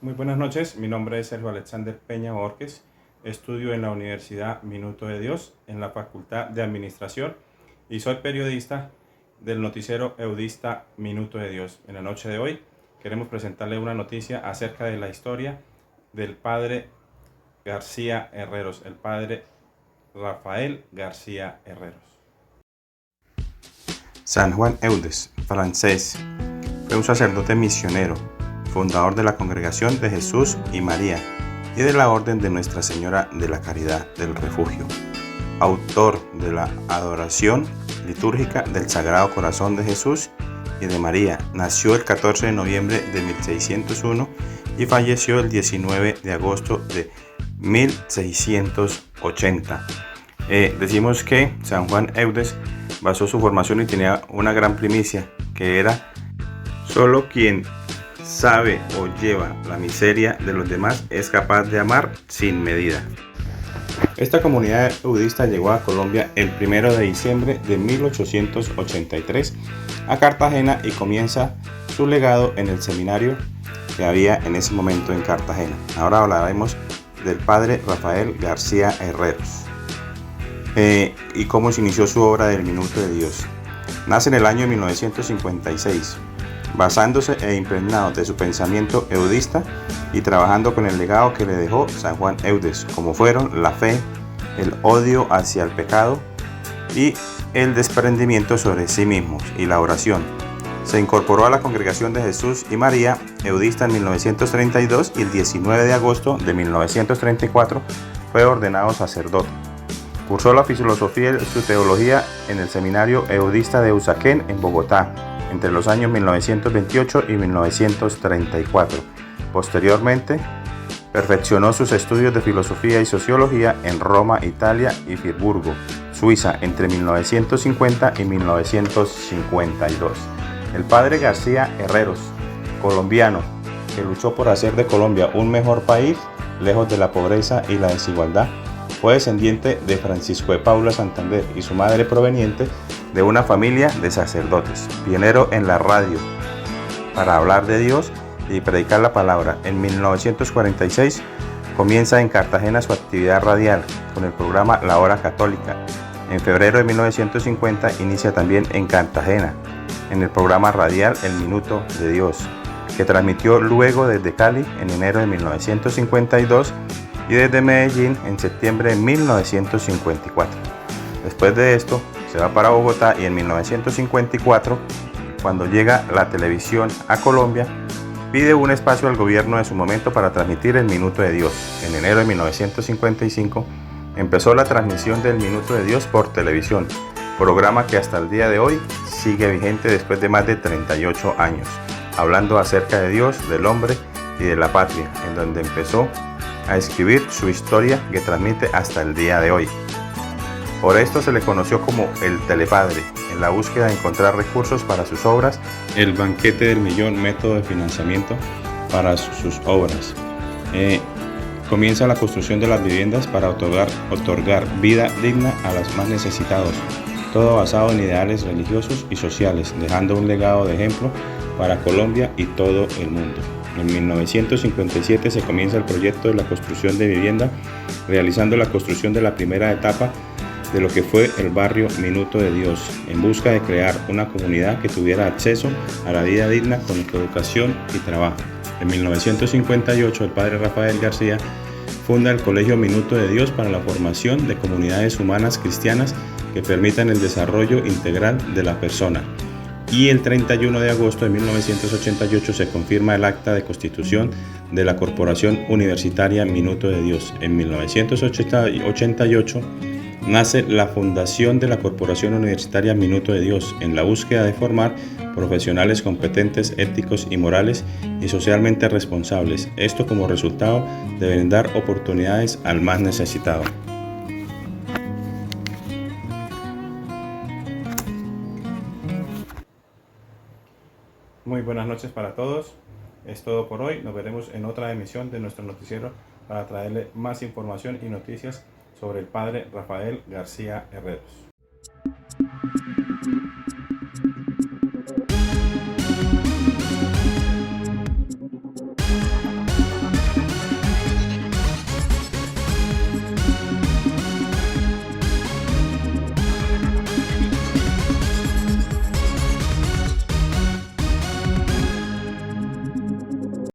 Muy buenas noches, mi nombre es Sergio Alexander Peña Borges, estudio en la Universidad Minuto de Dios, en la Facultad de Administración y soy periodista del noticiero eudista Minuto de Dios. En la noche de hoy queremos presentarle una noticia acerca de la historia del padre García Herreros, el padre Rafael García Herreros. San Juan Eudes, francés, fue un sacerdote misionero, fundador de la Congregación de Jesús y María y de la Orden de Nuestra Señora de la Caridad del Refugio, autor de la adoración litúrgica del Sagrado Corazón de Jesús y de María. Nació el 14 de noviembre de 1601 y falleció el 19 de agosto de 1680. Decimos que San Juan Eudes basó su formación y tenía una gran primicia, que era: solo quien sabe o lleva la miseria de los demás es capaz de amar sin medida. Esta comunidad eudista llegó a Colombia el 1 de diciembre de 1883 a Cartagena y comienza su legado en el seminario que había en ese momento en Cartagena. Ahora hablaremos del padre Rafael García Herreros y cómo se inició su obra del Minuto de Dios. Nace en el año 1956. Basándose e impregnado de su pensamiento eudista y trabajando con el legado que le dejó San Juan Eudes, como fueron la fe, el odio hacia el pecado y el desprendimiento sobre sí mismos y la oración. Se incorporó a la Congregación de Jesús y María, eudista en 1932, y el 19 de agosto de 1934 fue ordenado sacerdote. Cursó la filosofía y su teología en el seminario eudista de Usaquén en Bogotá, entre los años 1928 y 1934. Posteriormente, perfeccionó sus estudios de filosofía y sociología en Roma, Italia y Friburgo, Suiza, entre 1950 y 1952. El padre García Herreros, colombiano, que luchó por hacer de Colombia un mejor país, lejos de la pobreza y la desigualdad, fue descendiente de Francisco de Paula Santander y su madre proveniente de una familia de sacerdotes, pionero en la radio para hablar de Dios y predicar la palabra. En 1946 comienza en Cartagena su actividad radial con el programa La Hora Católica. En febrero de 1950 inicia también en Cartagena en el programa radial El Minuto de Dios, que transmitió luego desde Cali en enero de 1952 y desde Medellín en septiembre de 1954. Después de esto se va para Bogotá y en 1954, cuando llega la televisión a Colombia, pide un espacio al gobierno de su momento para transmitir el Minuto de Dios. En enero de 1955 empezó la transmisión del Minuto de Dios por televisión, programa que hasta el día de hoy sigue vigente después de más de 38 años, hablando acerca de Dios, del hombre y de la patria, en donde empezó a escribir su historia que transmite hasta el día de hoy. Por esto se le conoció como el Telepadre, en la búsqueda de encontrar recursos para sus obras, el banquete del millón, método de financiamiento para sus obras. Comienza la construcción de las viviendas para otorgar vida digna a los más necesitados, todo basado en ideales religiosos y sociales, dejando un legado de ejemplo para Colombia y todo el mundo. En 1957 se comienza el proyecto de la construcción de vivienda, realizando la construcción de la primera etapa de lo que fue el barrio Minuto de Dios, en busca de crear una comunidad que tuviera acceso a la vida digna con educación y trabajo. En 1958 el padre Rafael García funda el Colegio Minuto de Dios para la formación de comunidades humanas cristianas que permitan el desarrollo integral de la persona. Y el 31 de agosto de 1988 se confirma el acta de constitución de la Corporación Universitaria Minuto de Dios. En 1988 nace la fundación de la Corporación Universitaria Minuto de Dios en la búsqueda de formar profesionales competentes, éticos y morales y socialmente responsables. Esto como resultado de brindar oportunidades al más necesitado. buenas noches para todos. Es todo por hoy. Nos veremos en otra emisión de nuestro noticiero para traerle más información y noticias sobre el padre Rafael García Herreros.